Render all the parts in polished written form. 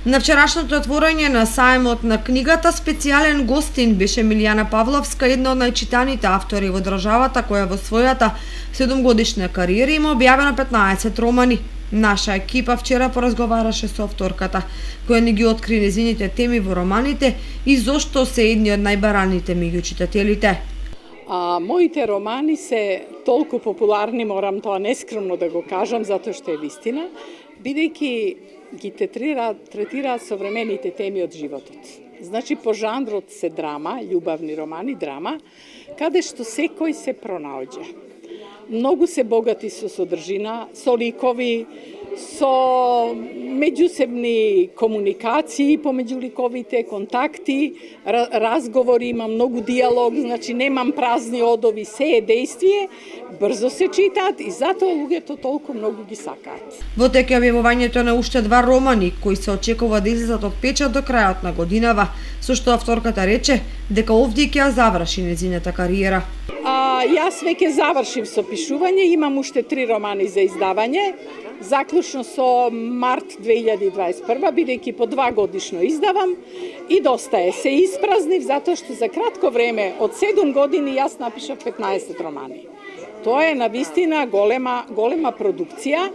На вчерашното отворање на сајмот на книгата специјален гостин беше Милијана Павловска, една од најчитаните автори во државата, која во својата 7-годишна кариера има објавено 15 романи. Наша екипа вчера поразговараше со авторката, која ни ги откри незините теми во романите и зошто се едни од најбараните меѓу читателите. Моите романи се толку популарни, морам тоа нескромно да го кажам, затоа што е вистина, бидејќи ги третираат современите теми од животот. Значи, по жанрот се драма, љубавни романи, драма, каде што секој се пронаоѓа. Многу се богати со содржина, со ликови, со меѓусебни комуникации помеѓу ликовите, контакти, разговори, има многу диалог, значи немам празни одови, се е дејствие, брзо се читаат и затоа луѓето толку многу ги сакаат. Во тек е објавувањето на уште 2 романи, кои се очекува да излезат од печат до крајот на годинава, со што авторката рече дека овде ќе ја заврши незината кариера. Јас веќе завршив со пишување, имам уште 3 романи за издавање, заклучно со март 2021, бидејќи по 2 годишно издавам и доста е. Се испразнив затоа што за кратко време, од 7 години, јас напишав 15 романи. Тоа е навистина голема продукција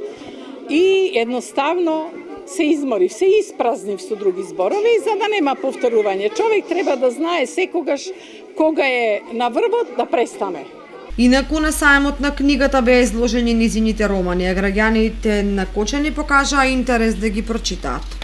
и едноставно се изморив, се испразнив со други зборови, за да нема повторување. Човек треба да знае секогаш кога е на врвот да престане. Инаку на сајмот на книгата беа изложени низините романи, а граѓаните на Кочани покажаа интерес да ги прочитаат.